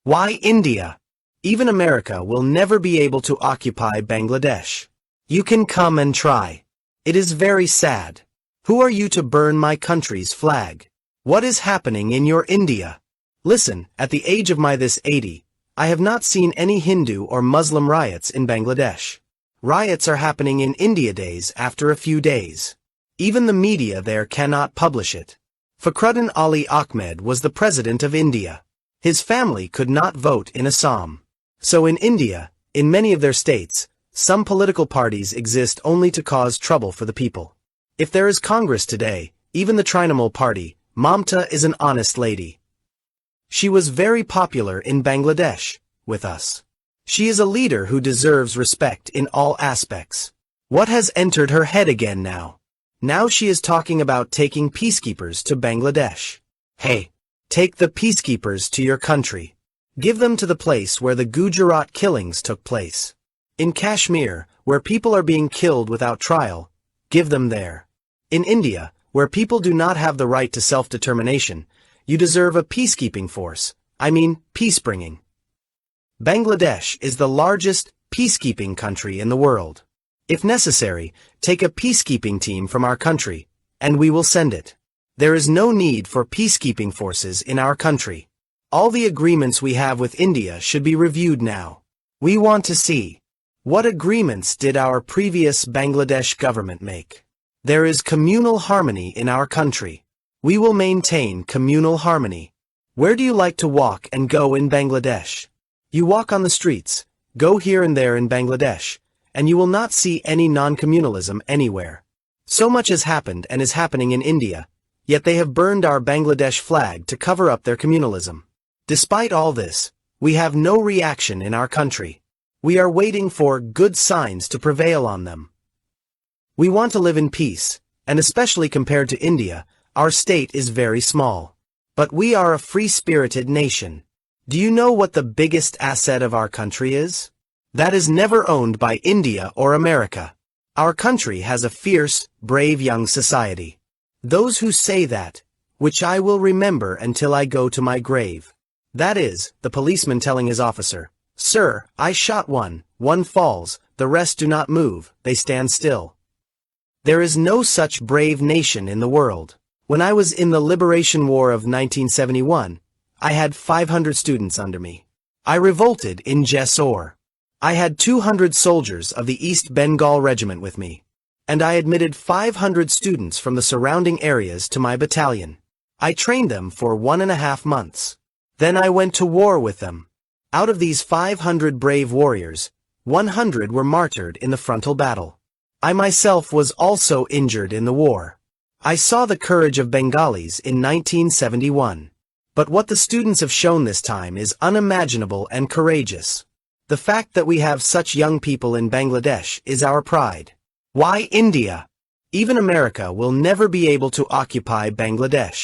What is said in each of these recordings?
Why India? Even America will never be able to occupy Bangladesh. You can come and try. It is very sad. Who are you to burn my country's flag? What is happening in your India? Listen, at the age of my this 80, I have not seen any Hindu or Muslim riots in Bangladesh. Riots are happening in India days after a few days. Even the media there cannot publish it. Fakhruddin Ali Ahmed was the president of India. His family could not vote in Assam. So in India, in many of their states, some political parties exist only to cause trouble for the people. If there is Congress today, even the Trinamool party, Mamta is an honest lady. She was very popular in Bangladesh, with us. She is a leader who deserves respect in all aspects. What has entered her head again now? Now she is talking about taking peacekeepers to Bangladesh. Hey, take the peacekeepers to your country. Give them to the place where the Gujarat killings took place. In Kashmir, where people are being killed without trial, give them there. In India, where people do not have the right to self-determination, you deserve a peacekeeping force, peace-bringing. Bangladesh is the largest peacekeeping country in the world. If necessary, take a peacekeeping team from our country, and we will send it. There is no need for peacekeeping forces in our country. All the agreements we have with India should be reviewed now. We want to see. What agreements did our previous Bangladesh government make? There is communal harmony in our country. We will maintain communal harmony. Where do you like to walk and go in Bangladesh? You walk on the streets, go here and there in Bangladesh, and you will not see any non-communalism anywhere. So much has happened and is happening in India, yet they have burned our Bangladesh flag to cover up their communalism. Despite all this, we have no reaction in our country. We are waiting for good signs to prevail on them. We want to live in peace, and especially compared to India, our state is very small. But we are a free-spirited nation. Do you know what the biggest asset of our country is? That is never owned by India or America. Our country has a fierce, brave young society. Those who say that, which I will remember until I go to my grave. That is, the policeman telling his officer, "Sir, I shot one falls, the rest do not move, they stand still." There is no such brave nation in the world. When I was in the Liberation War of 1971, I had 500 students under me. I revolted in Jessore. I had 200 soldiers of the East Bengal Regiment with me, and I admitted 500 students from the surrounding areas to my battalion. I trained them for 1.5 months. Then I went to war with them. Out of these 500 brave warriors, 100 were martyred in the frontal battle. I myself was also injured in the war. I saw the courage of Bengalis in 1971. But what the students have shown this time is unimaginable and courageous. The fact that we have such young people in Bangladesh is our pride. Why India? Even America will never be able to occupy Bangladesh.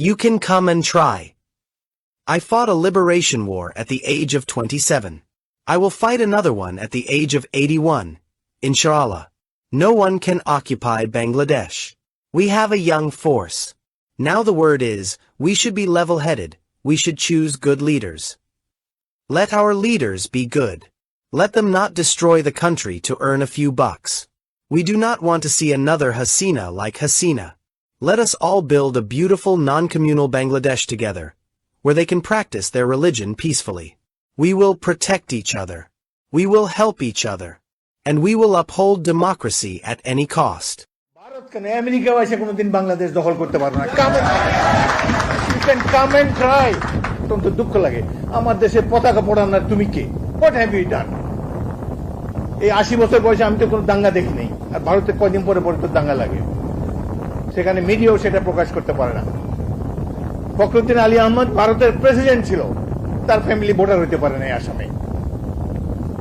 You can come and try. I fought a liberation war at the age of 27. I will fight another one at the age of 81. Inshallah. No one can occupy Bangladesh. We have a young force. Now the word is, we should be level-headed, we should choose good leaders. Let our leaders be good. Let them not destroy the country to earn a few bucks. We do not want to see another Hasina like Hasina. Let us all build a beautiful non-communal Bangladesh together, where they can practice their religion peacefully. We will protect each other. We will help each other. And we will uphold democracy at any cost. Bharat কেন আমেরিকাও এসে কোনোদিন বাংলাদেশ দখল করতে পারবে না। You can come and try. অত্যন্ত দুঃখ লাগে আমার দেশে পতাকা পোড়ানোর তুমি কে? What have you done? এই 80 বছর বয়সে আমি তো কোনো দাঙ্গা দেখি নাই। আর ভারতে কয়দিন পরে পরে তো দাঙ্গা লাগে। সেখানে মিডিয়াও সেটা প্রকাশ করতে পারে না। ফখরুদ্দিন আলী আহমদ ভারতের প্রেসিডেন্ট ছিল, তার ফ্যামিলি ভোটার হতে পারে না আসামে।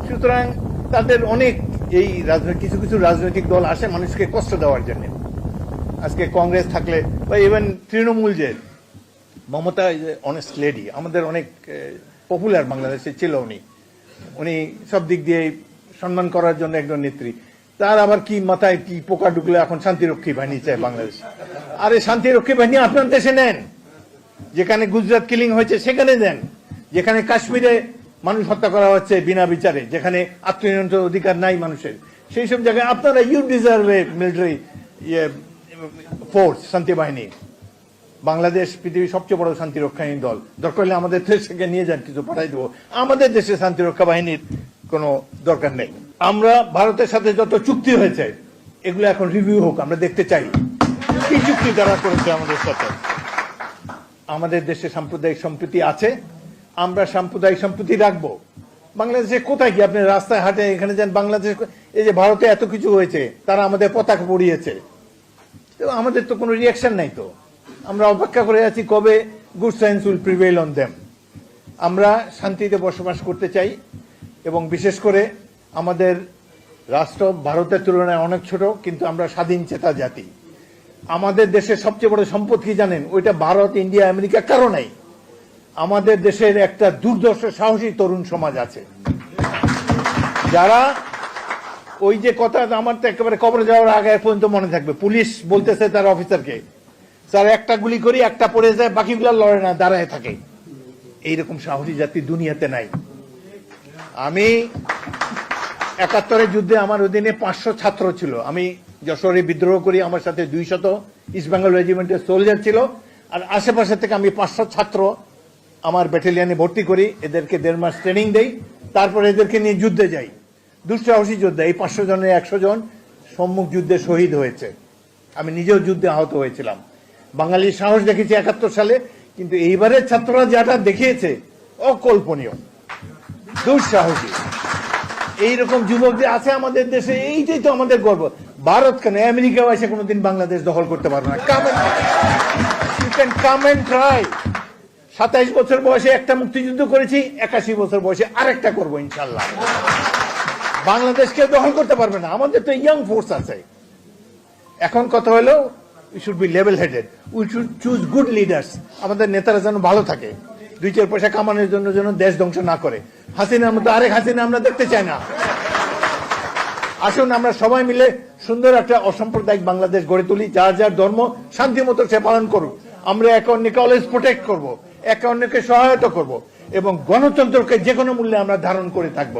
সুতরাং তাদের অনেক এই কিছু কিছু রাজনৈতিক দল আসে মানুষকে কষ্ট দেওয়ার জন্য। আজকে কংগ্রেস থাকলে বা ইভেন তৃণমূল, যে Mamata is a honest lady, আমাদের অনেক পপুলার বাংলাদেশে ছিল উনি সব দিক দিয়ে সম্মান করার জন্য একজন নেত্রী। তার আবার কি মাথায় কি পোকা ঢুকলে এখন শান্তিরক্ষী বাহিনী চায় বাংলাদেশ। আরে শান্তিরক্ষী বাহিনী আপনার দেশে নেন, যেখানে গুজরাট কিলিং হয়েছে সেখানে দেন। যেখানে কাশ্মীরে মানুষ হত্যা করা হচ্ছে বিনা বিচারে, যেখানে আত্মনিয়ন্ত্রণ অধিকার নাই মানুষের, সেই সব জায়গায় আপনারা you deserve a military force, শান্তি বাহিনী। বাংলাদেশ পৃথিবীর সবচেয়ে বড় শান্তিরক্ষাহীন দল, দরকার হলে আমাদের দেশকে নিয়ে যান, কিছু পাঠাই দেবো। আমাদের দেশে শান্তিরক্ষা বাহিনীর কোনো দরকার নেই। আমরা ভারতের সাথে যত চুক্তি হয়েছে এগুলো এখন রিভিউ হোক, আমরা দেখতে চাই কি চুক্তি তারা করেছে আমাদের সাথে। আমাদের দেশে সাম্প্রদায়িক সম্প্রীতি আছে, আমরা সাম্প্রদায়িক সম্প্রীতি রাখবো। বাংলাদেশে কোথায় কি আপনি রাস্তায় হাঁটে এখানে যান, বাংলাদেশ এই যে ভারতে এত কিছু হয়েছে, তারা আমাদের পতাকা পড়িয়েছে, আমাদের তো কোনো রিয়াকশন নাই। তো আমরা অপেক্ষা করে আছি কবে good science will prevail on them. আমরা শান্তিতে বসবাস করতে চাই, এবং বিশেষ করে আমাদের রাষ্ট্র ভারতের তুলনায় অনেক ছোট, কিন্তু আমরা স্বাধীন চেতা জাতি। আমাদের দেশের সবচেয়ে বড় সম্পদ কি জানেন? ওইটা ভারত, ইন্ডিয়া, আমেরিকা কারো নাই। আমাদের দেশের একটা দুর্দর্শ সাহসী তরুণ সমাজ আছে, যারা ওই যে কথা আমার তো একেবারে কবরে যাওয়ার আগে পর্যন্ত মনে থাকবে, পুলিশ বলতেছে তার অফিসারকে, স্যার একটা গুলি করি, একটা পড়ে যায়, বাকিগুলো লড়ে না, দাঁড়ায় থাকে। এইরকম সাহসী জাতি দুনিয়াতে নাই। আমি 71-এর যুদ্ধে আমার অধীনে 500 ছাত্র ছিল। আমি যশোরে বিদ্রোহ করি, আমার সাথে 200 ইস্ট বেঙ্গল রেজিমেন্টের সোলজার ছিল, আর আশেপাশে থেকে আমি 500 ছাত্র আমার ব্যাটালিয়নে ভর্তি করি, এদেরকে 1.5 মাস ট্রেনিং দেই, তারপর এদেরকে নিয়ে যুদ্ধে যাই। দুঃসাহসী যোদ্ধা। এই 500 জনের 100 জন সম্মুখ যুদ্ধে শহীদ হয়েছে। আমি নিজেও যুদ্ধে আহত হয়েছিলাম। বাঙালির সাহস দেখেছি 71 সালে, কিন্তু এইবারের ছাত্ররা যেটা দেখিয়েছে অকল্পনীয়, দুঃসাহসী। এইরকম যুবক যে আছে আমাদের দেশে, এইটাই তো আমাদের গর্ব। ভারত কেন, আমেরিকাও এসে কোনোদিন বাংলাদেশ দখল করতে পারবে না। You can come and try. 27 বছর বয়সে একটা মুক্তিযুদ্ধ করেছি, 81 বছর বয়সে আরেকটা করবো ইনশাল্লাহ। বাংলাদেশকে দখল করতে পারবে না, আমাদের তো ইয়াং ফোর্স আছে। এখন কথা হলো we should be level headed, we should choose good leaders. আমাদের নেতারা যেন ভালো থাকে, 2-4 পয়সা কামানোর জন্য যেন দেশ ধ্বংস না করে। হাসিনার মতো আরেক হাসিনা আমরা দেখতে চাই না। আসুন আমরা সবাই মিলে সুন্দর একটা অসাম্প্রদায়িক বাংলাদেশ গড়ে তুলি, যার যার ধর্ম শান্তি মতো সে পালন করুক। আমরা একে অন্যকে অলওয়েজ প্রোটেক্ট করবো, একে অন্যকে সহায়তা করব, এবং গণতন্ত্রকে যে কোনো মূল্যে আমরা ধারণ করে থাকবো।